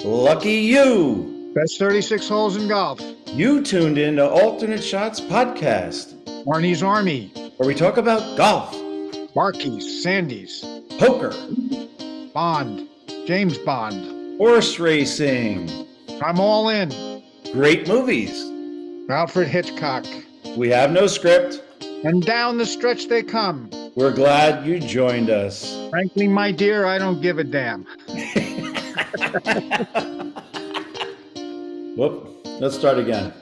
Lucky you! Best 36 holes in golf. You tuned in to Alternate Shots Podcast, Marnie's Army. where we talk about golf, Marquis, Sandy's. poker, Bond. James Bond. horse racing, I'm all in. great movies. Alfred Hitchcock. We have no script. And down the stretch they come. We're glad you joined us. Frankly, my dear, I don't give a damn. Whoop, let's start again.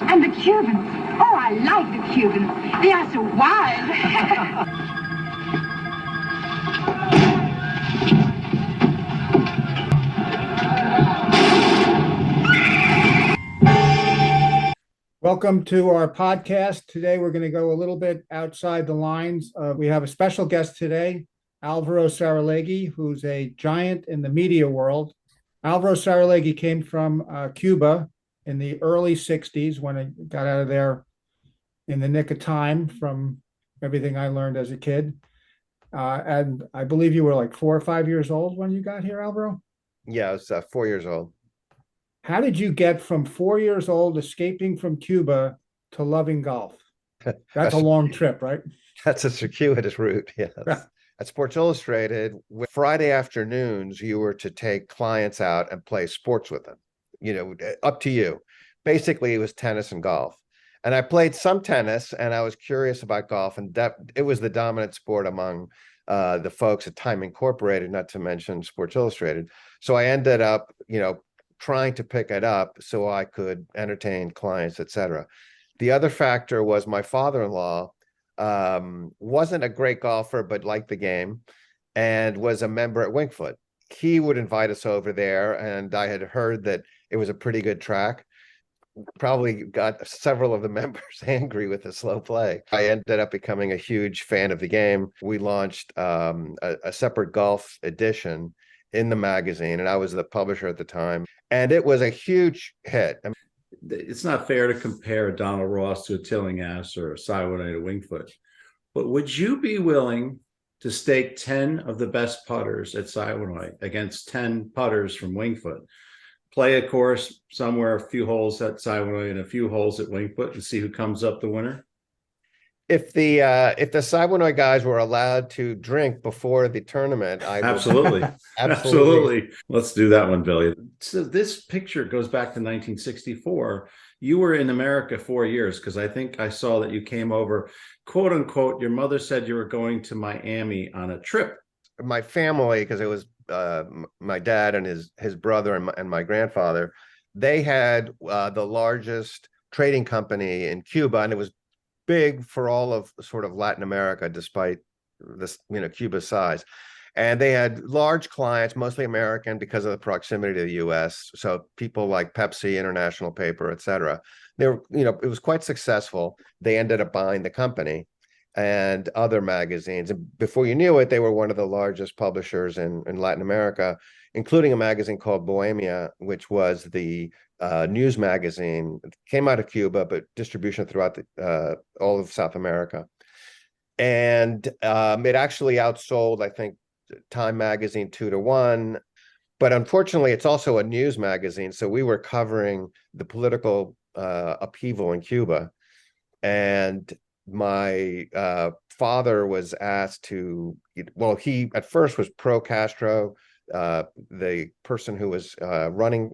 And the Cubans. Oh, I like the Cubans. They are so wild. Welcome to our podcast. Today, we're going to go a little bit outside the lines. We have a special guest today, Alvaro Saralegui, who's a giant in the media world. Alvaro Saralegui came from Cuba in the early 60s when I got out of there in the nick of time from everything I learned as a kid. And I believe you were like 4 or 5 years old when you got here, Alvaro? Yeah, I was 4 years old. How did you get from 4 years old, escaping from Cuba, to loving golf? That's a long trip, right? That's a circuitous route, yes. At Sports Illustrated, Friday afternoons, you were to take clients out and play sports with them, up to you. Basically, it was tennis and golf. And I played some tennis, and I was curious about golf, and it was the dominant sport among the folks at Time Incorporated, not to mention Sports Illustrated. So I ended up, trying to pick it up so I could entertain clients, etc. The other factor was my father-in-law wasn't a great golfer, but liked the game and was a member at Winged Foot. He would invite us over there, and I had heard that it was a pretty good track. Probably got several of the members angry with the slow play. I ended up becoming a huge fan of the game. We launched a separate golf edition in the magazine, and I was the publisher at the time, and it was a huge hit. It's not fair to compare Donald Ross to a Tillinghast or a Siway to Winged Foot, but would you be willing to stake 10 of the best putters at Siway against 10 putters from Winged Foot? Play a course somewhere, a few holes at Siway and a few holes at Winged Foot, and see who comes up the winner? If the Siway guys were allowed to drink before the tournament, I would. Absolutely. Absolutely. Let's do that one, Billy. So this picture goes back to 1964. You were in America 4 years, because I think I saw that you came over, quote unquote, your mother said you were going to Miami on a trip. My family, because it was my dad and his brother and my grandfather, they had the largest trading company in Cuba, and it was big for all of sort of Latin America, despite this, Cuba's size. And they had large clients, mostly American, because of the proximity to the U.S. So people like Pepsi, International Paper, et cetera. They were, it was quite successful. They ended up buying the company and other magazines. And before you knew it, they were one of the largest publishers in Latin America, including a magazine called Bohemia, which was the news magazine. It came out of Cuba, but distribution throughout all of South America. And it actually outsold, I think, Time magazine 2-1. But unfortunately, it's also a news magazine. So we were covering the political upheaval in Cuba. And my father was asked to, he at first was pro-Castro. The person who was running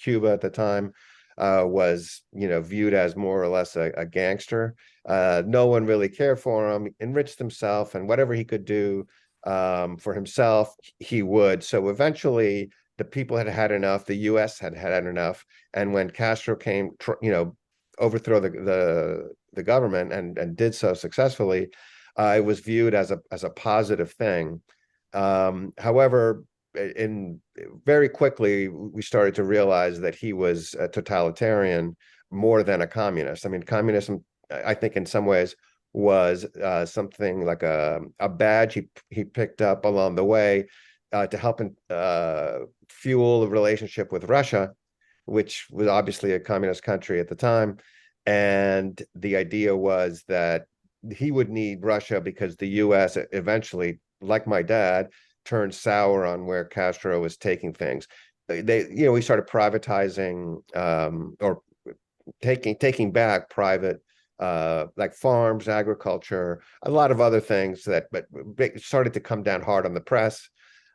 Cuba at the time was, viewed as more or less a gangster. No one really cared for him, enriched himself, and whatever he could do for himself, he would. So eventually the people had had enough, the US had had enough. And when Castro came, overthrow the government and did so successfully, it was viewed as a positive thing. However, very quickly, we started to realize that he was a totalitarian more than a communist. I mean, communism, I think in some ways, was something like a badge he picked up along the way to help fuel a relationship with Russia, which was obviously a communist country at the time. And the idea was that he would need Russia because the US eventually, like my dad, turned sour on where Castro was taking things. we started privatizing, or taking back private, like farms, agriculture, a lot of other things but started to come down hard on the press.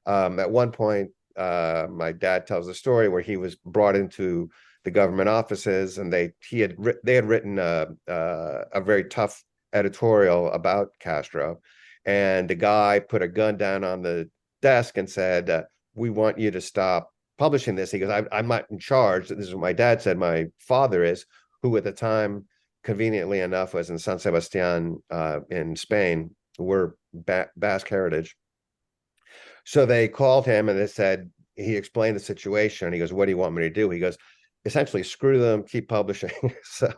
At one point, my dad tells a story where he was brought into the government offices, and they had written a very tough editorial about Castro, and the guy put a gun down on the desk and said, "We want you to stop publishing this." He goes, "I'm not in charge." This is what my dad said. My father is, who at the time, conveniently enough, was in San Sebastian, in Spain. We're Basque heritage. So they called him and they said, he explained the situation. He goes, "What do you want me to do?" He goes, "Essentially, screw them, keep publishing." So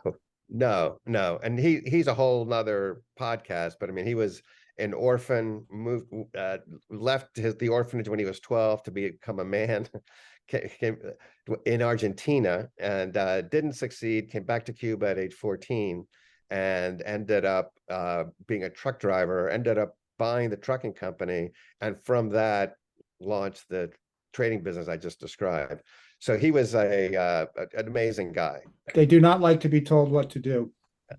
no. And he's a whole nother podcast, but I mean, he was an orphan, moved, left the orphanage when he was 12 to become a man, came in Argentina, and didn't succeed, came back to Cuba at age 14, and ended up being a truck driver, ended up buying the trucking company, and from that launched the trading business I just described. So he was an amazing guy. They do not like to be told what to do.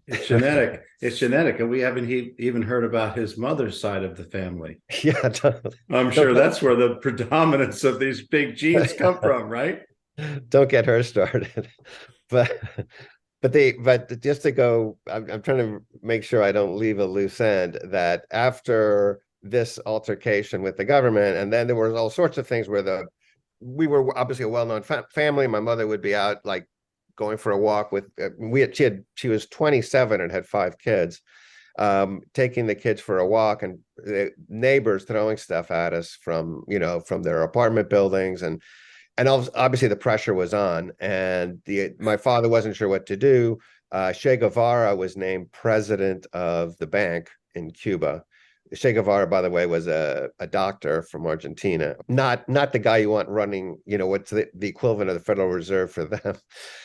It's genetic. It's genetic, and we haven't even heard about his mother's side of the family. Yeah, totally. I'm sure that's where the predominance of these big genes come from, right? Don't get her started. But just to go, I'm trying to make sure I don't leave a loose end, that after this altercation with the government, and then there was all sorts of things where we were obviously a well-known family. My mother would be out, like, going for a walk with, she was 27 and had 5 kids, taking the kids for a walk, and the neighbors throwing stuff at us from their apartment buildings, and obviously the pressure was on, and my father wasn't sure what to do. Che Guevara was named president of the bank in Cuba. Che Guevara, by the way, was a doctor from Argentina, not the guy you want running, what's the equivalent of the Federal Reserve for them.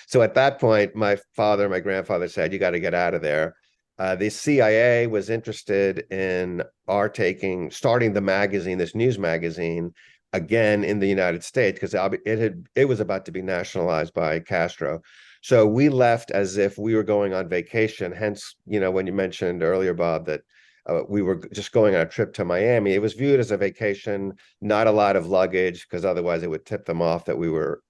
So at that point, my grandfather said, "You got to get out of there." The CIA was interested in starting the magazine, this news magazine, again in the United States, because it was about to be nationalized by Castro. So we left as if we were going on vacation. Hence, when you mentioned earlier, Bob, that we were just going on a trip to Miami, it was viewed as a vacation, not a lot of luggage, because otherwise it would tip them off that we were,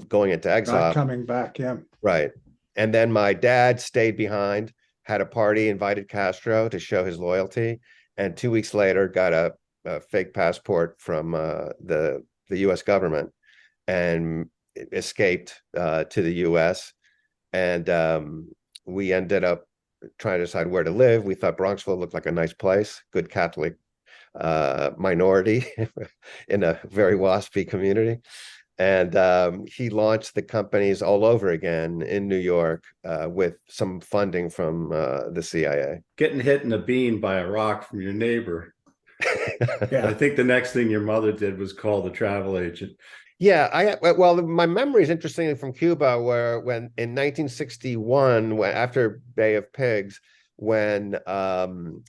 going into exile. Not coming back, yeah. Right. And then my dad stayed behind, had a party, invited Castro to show his loyalty, and 2 weeks later got a fake passport from the U.S. government and escaped to the U.S. And we ended up trying to decide where to live. We thought Bronxville looked like a nice place, good Catholic minority in a very waspy community. And he launched the companies all over again in New York with some funding from the CIA. Getting hit in the bean by a rock from your neighbor. Yeah. I think the next thing your mother did was call the travel agent. Yeah, my memory is interestingly from Cuba, where when in 1961, after Bay of Pigs, when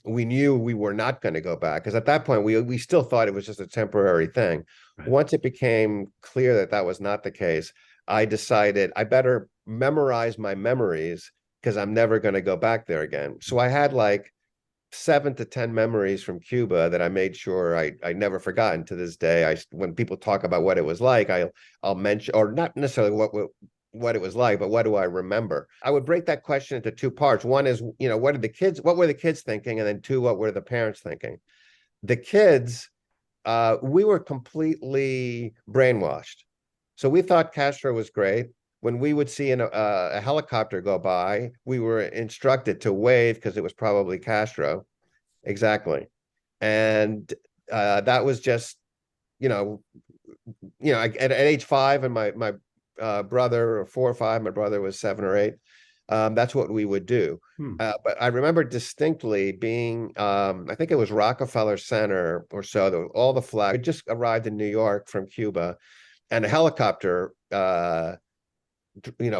we knew we were not going to go back, because at that point we still thought it was just a temporary thing. Right. Once it became clear that was not the case, I decided I better memorize my memories, because I'm never going to go back there again. So I had like 7 to 10 memories from Cuba that I made sure I never forgotten to this day. When people talk about what it was like, I'll mention, or not necessarily what it was like, but what do I remember? I would break that question into 2 parts. One is, what were the kids thinking? And then 2, what were the parents thinking? The kids, we were completely brainwashed. So we thought Castro was great. When we would see a helicopter go by, we were instructed to wave because it was probably Castro. Exactly. And that was just, at age 5, and my brother, 4 or 5, my brother was 7 or 8. That's what we would do. But I remember distinctly being, I think it was Rockefeller Center or so, all the flags just arrived in New York from Cuba, and a helicopter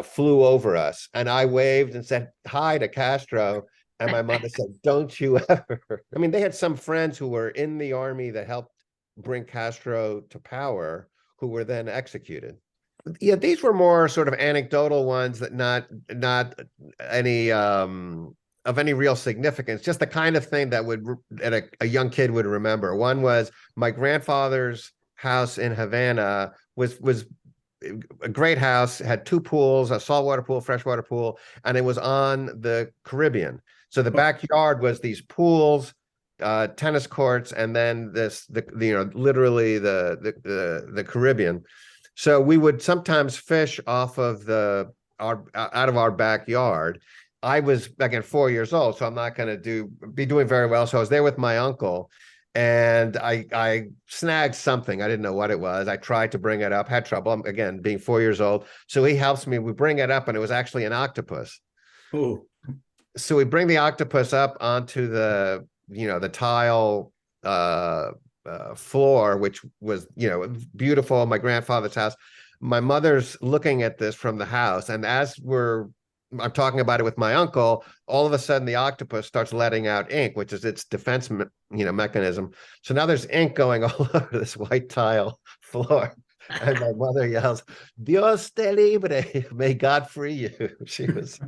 flew over us, and I waved and said hi to Castro, and my mother said, "Don't you ever." I mean, they had some friends who were in the army that helped bring Castro to power, who were then executed. Yeah, these were more sort of anecdotal ones that not any of any real significance, just the kind of thing that a young kid would remember. One was my grandfather's house in Havana was a great house, had two pools, a saltwater pool, freshwater pool, and it was on the Caribbean. So the backyard was these pools, tennis courts, and then literally the Caribbean. So we would sometimes fish off of out of our backyard. I was again 4 years old, so I'm not going to be doing very well. So I was there with my uncle, and I snagged something. I didn't know what it was. I tried to bring it up, had trouble. I'm, again, being 4 years old. So he helps me. We bring it up, and it was actually an octopus. Oh, So we bring the octopus up onto the tile floor, which was beautiful. My grandfather's house. My mother's looking at this from the house, and as I'm talking about it with my uncle, all of a sudden the octopus starts letting out ink, which is its defense mechanism. So now there's ink going all over this white tile floor. And my mother yells, "Dios te libre, may God free you." She was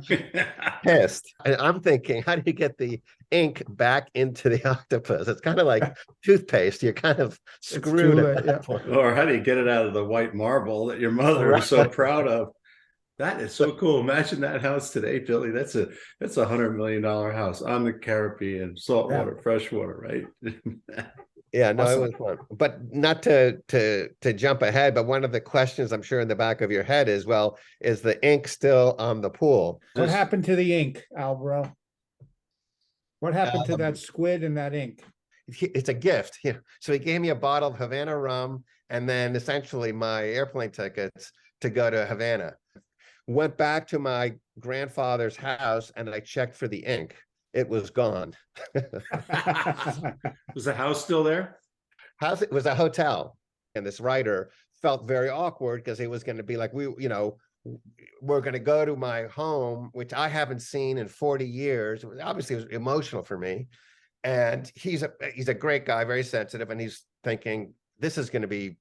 pissed. And I'm thinking, how do you get the ink back into the octopus? It's kind of like toothpaste. You're kind of screwed at that point. Or how do you get it out of the white marble that your mother is so proud of? That is so cool. Imagine that house today, Billy. That's a $100 million house on the Caribbean, saltwater, freshwater, right? Yeah, no, Awesome. it was fun. But not to jump ahead, but one of the questions I'm sure in the back of your head is, well, is the ink still on the pool? What happened to the ink, Alvaro? What happened to that squid and that ink? It's a gift. Yeah. So he gave me a bottle of Havana rum and then essentially my airplane tickets to go to Havana. Went back to my grandfather's house and I checked for the ink. It was gone. Was the house still there? House, it was a hotel. And this writer felt very awkward because he was going to be like, we're going to go to my home, which I haven't seen in 40 years. Obviously, it was emotional for me. And he's a great guy, very sensitive. And he's thinking, this is going to be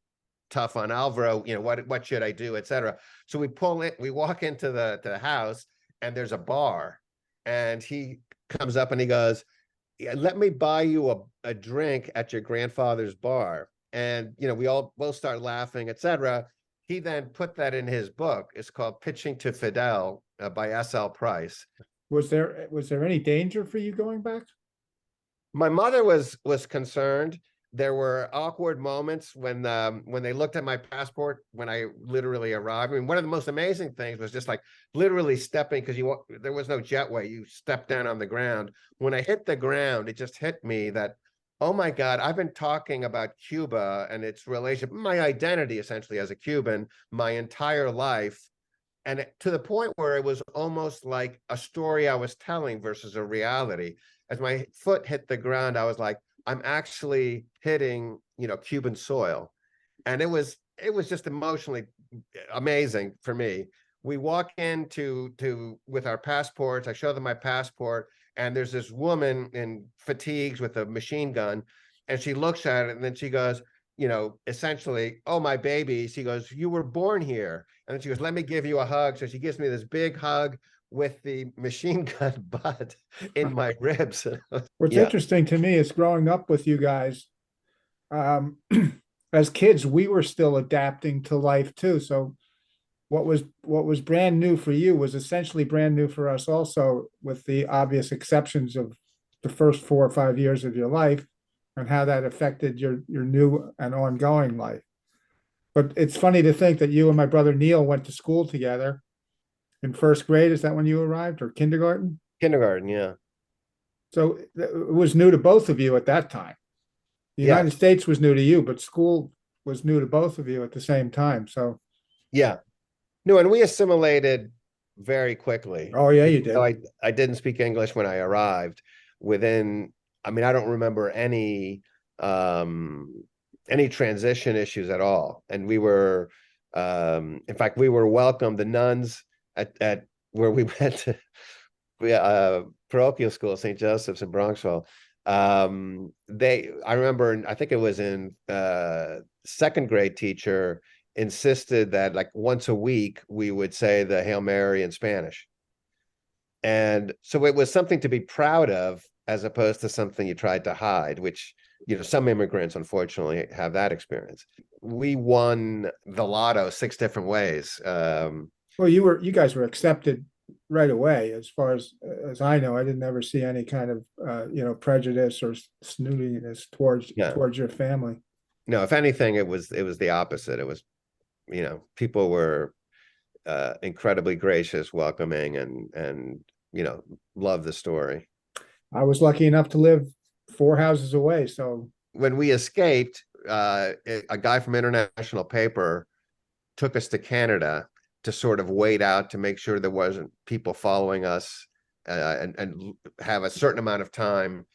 tough on Alvaro. What should I do, et cetera. So we walk into the house and there's a bar. And he comes up and he goes, "Let me buy you a drink at your grandfather's bar." And, we all both start laughing, et cetera. He then put that in his book. It's called Pitching to Fidel by S.L. Price. Was there any danger for you going back? My mother was concerned. There were awkward moments when they looked at my passport when I literally arrived. I mean, one of the most amazing things was just like literally stepping, because there was no jetway. You stepped down on the ground. When I hit the ground, it just hit me that, oh my God, I've been talking about Cuba and its relationship, my identity essentially as a Cuban, my entire life. And to the point where it was almost like a story I was telling versus a reality. As my foot hit the ground, I was like, I'm actually hitting, Cuban soil. And it was just emotionally amazing for me. We walk into with our passports. I show them my passport, and there's this woman in fatigues with a machine gun, and she looks at it, and then she goes, essentially, "Oh, my baby." She goes, "You were born here." And then she goes, "Let me give you a hug." So she gives me this big hug with the machine gun butt in my ribs. What's Yeah. interesting to me is growing up with you guys, as kids, we were still adapting to life too. So what was brand new for you was essentially brand new for us also, with the obvious exceptions of the first 4 or 5 years of your life and how that affected your new and ongoing life. But it's funny to think that you and my brother Neil went to school together in first grade. Is that when you arrived, or kindergarten? Kindergarten, yeah. So it was new to both of you at that time. The Yeah. United States was new to you, but school was new to both of you at the same time. So, Yeah. No, and we assimilated very quickly. oh yeah, you did. So I didn't speak English when I arrived. I don't remember any transition issues at all. And we were, in fact, we were welcomed. The nuns at where we went to parochial school, St. Joseph's in Bronxville. I remember, I think it was in second grade teacher insisted that like once a week we would say the Hail Mary in Spanish. And so it was something to be proud of as opposed to something you tried to hide, which, some immigrants unfortunately have that experience. We won the lotto 6 different ways. Well, you guys were accepted right away, as far as I know. I didn't ever see any kind of prejudice or snootiness towards your family. No, if anything, it was the opposite. It was, people were incredibly gracious, welcoming, and love the story. I was lucky enough to live 4 houses away, so When we escaped, a guy from International Paper took us to Canada to sort of wait out to make sure there wasn't people following us, and have a certain amount of time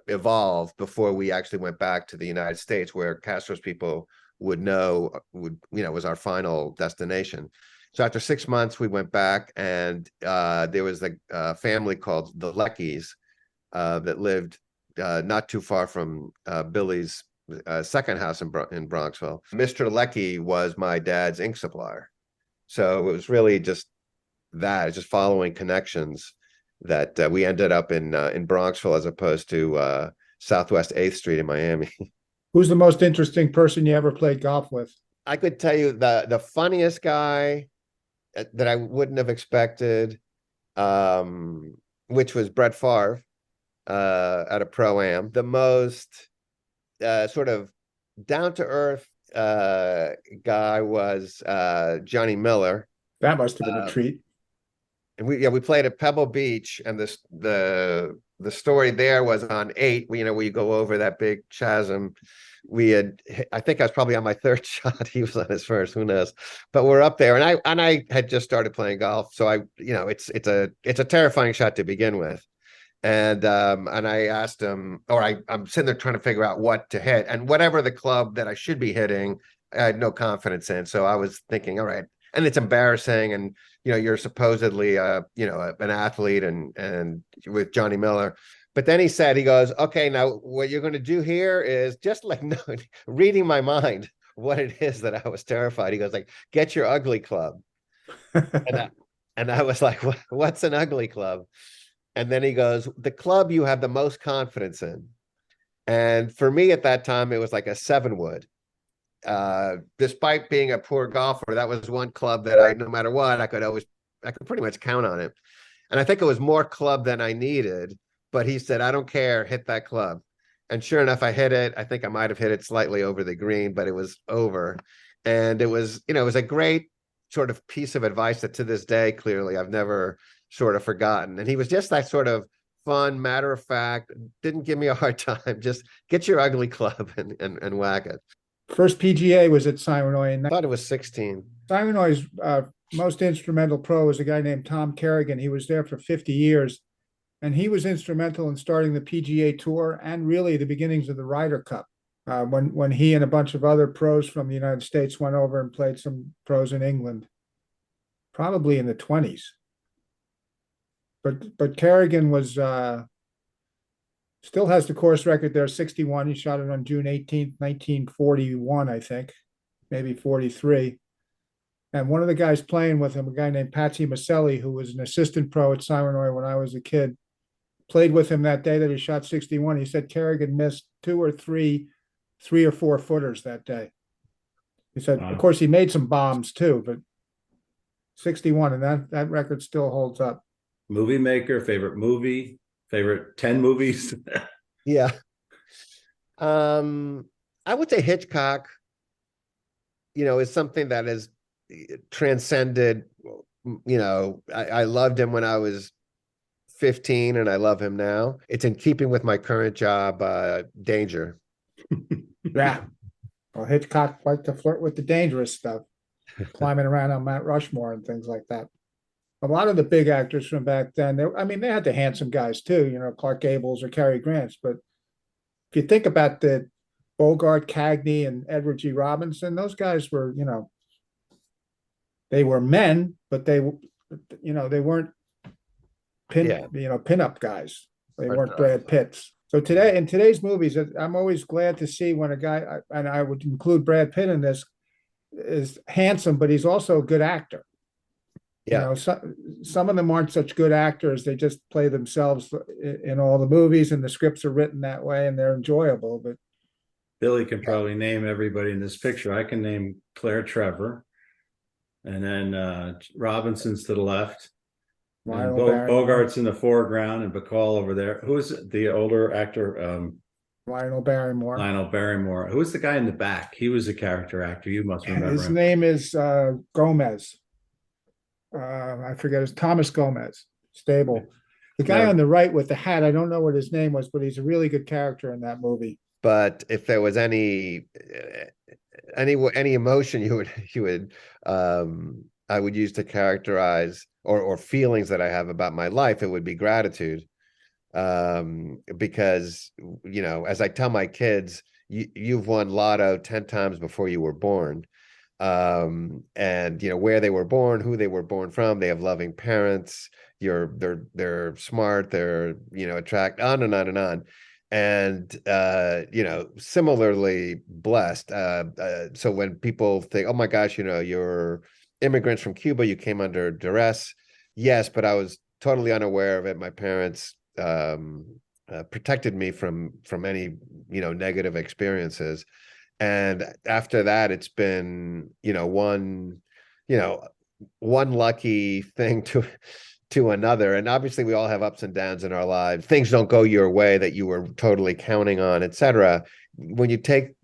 evolve before we actually went back to the United States, where Castro's people was our final destination. So after 6 months, we went back, and there was a family called the Leckies that lived not too far from Billy's second house in Bronxville. Mr. Leckie was my dad's ink supplier. So it was really just following connections that we ended up in Bronxville as opposed to Southwest 8th Street in Miami. who's the most interesting person you ever played golf with? I could tell you the funniest guy that I wouldn't have expected, which was Brett Favre at a Pro-Am. The most sort of down-to-earth guy was Johnny Miller. That must have been a treat. And we played at Pebble Beach, and the story there was on 8, where you go over that big chasm. I think I was probably on my 3rd shot. He was on his 1st, who knows? But we're up there, and I had just started playing golf, so it's a terrifying shot to begin with. And I asked him, I'm sitting there trying to figure out what to hit, and whatever the club that I should be hitting, I had no confidence in. So I was thinking, all right, and it's embarrassing, and you're supposedly an athlete, and with Johnny Miller. But then he goes, okay, now what you're going to do here is just reading my mind what it is that I was terrified. He goes like, get your ugly club. and I was like, what's an ugly club? And then he goes, the club you have the most confidence in. And for me at that time, it was like a 7-wood. Despite being a poor golfer, that was one club that no matter what, I could pretty much count on it. And I think it was more club than I needed, but he said, I don't care, hit that club. And sure enough, I hit it. I think I might have hit it slightly over the green, but it was over. And it was a great sort of piece of advice that to this day, clearly, I've never sort of forgotten. And he was just that sort of fun, matter of fact, didn't give me a hard time. Just get your ugly club and whack it. First PGA was at Simonoi. I thought it was 16. Simonoi's most instrumental pro was a guy named Tom Kerrigan. He was there for 50 years, and he was instrumental in starting the PGA Tour and really the beginnings of the Ryder Cup. When he and a bunch of other pros from the United States went over and played some pros in England, probably in the 20s. But Kerrigan was still has the course record there, 61. He shot it on June 18th, 1941, I think, maybe 43. And one of the guys playing with him, a guy named Patsy Maselli, who was an assistant pro at Simonoi when I was a kid, played with him that day that he shot 61. He said Kerrigan missed 2 or 3 or 4 footers that day. He said, Of course, he made some bombs too, but 61, and that record still holds up. Movie maker, favorite movie, favorite 10 movies. Yeah. I would say Hitchcock, is something that has transcended, I loved him when I was 15 and I love him now. It's in keeping with my current job, Danger. Yeah. Well, Hitchcock liked to flirt with the dangerous stuff, climbing around on Mount Rushmore and things like that. A lot of the big actors from back then, they had the handsome guys too, Clark Gables or Cary Grant. But if you think about the Bogart, Cagney, and Edward G. Robinson, those guys were, they were men, but they weren't pinup guys. They weren't Brad Pitts. So in today's movies, I'm always glad to see when a guy, and I would include Brad Pitt in this, is handsome, but he's also a good actor. You Yeah. know, some of them aren't such good actors. They just play themselves in all the movies, and the scripts are written that way, and they're enjoyable. But Billy can probably name everybody in this picture. I can name Claire Trevor, and then Robinson's to the left, and Lionel Barrymore. Bogart's in the foreground, and Bacall over there. Who is the older actor? Lionel Barrymore. Lionel Barrymore. Who was the guy in the back? He was a character actor. You must remember His him. name is Gomez. I forget his Thomas Gomez. Stable. The guy Yeah. on the right with the hat, I don't know what his name was, but he's a really good character in that movie. But if there was any emotion I would use to characterize or feelings that I have about my life, it would be gratitude. Because, you know, as I tell my kids, you've won lotto 10 times before you were born. And you know, where they were born, who they were born from, they have loving parents, they're smart, they're, you know, attract on and on and on. And you know, similarly blessed. So when people think, oh my gosh, you know, you're immigrants from Cuba, you came under duress. Yes, but I was totally unaware of it. My parents protected me from any, you know, negative experiences. And after that, it's been, you know, one lucky thing to another. And obviously we all have ups and downs in our lives. Things don't go your way that you were totally counting on, etc. When you take,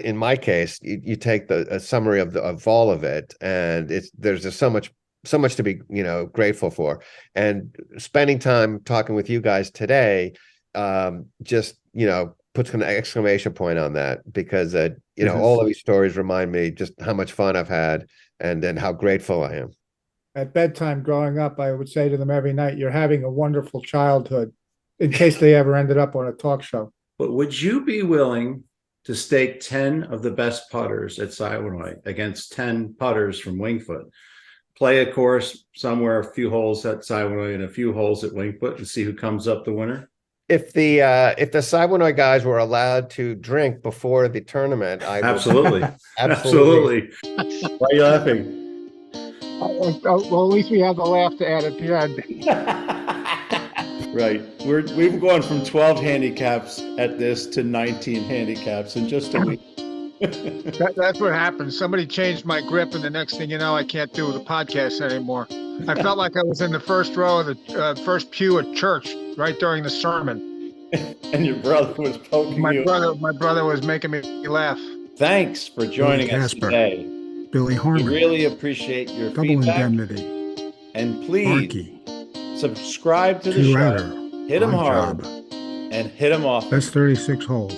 in my case, you take a summary of all of it, and there's just so much to be, you know, grateful for. And spending time talking with you guys today, just, you know, puts an exclamation point on that, because you know, all of these stories remind me just how much fun I've had and how grateful I am. At bedtime growing up, I would say to them every night, you're having a wonderful childhood, in case they ever ended up on a talk show. But would you be willing to stake 10 of the best putters at Siwanoy against 10 putters from Wingfoot? Play a course somewhere, a few holes at Siwanoy and a few holes at Wingfoot, and see who comes up the winner? If the Siwanoy guys were allowed to drink before the tournament, I would Absolutely. absolutely. Why are you laughing? Well, at least we have the laugh to add at the end. Right. We've gone from 12 handicaps at this to 19 handicaps in just a week. That's what happened. Somebody changed my grip, and the next thing you know, I can't do the podcast anymore. I felt like I was in the first row of the first pew at church right during the sermon. And your brother was poking My you. brother was making me laugh. Thanks for joining us Casper. today. Billy We Harmon, really appreciate your Double feedback. Indemnity, And please Arky, subscribe to the Two show. Outer, Hit them Odd hard Job. and hit them off. That's 36 holes.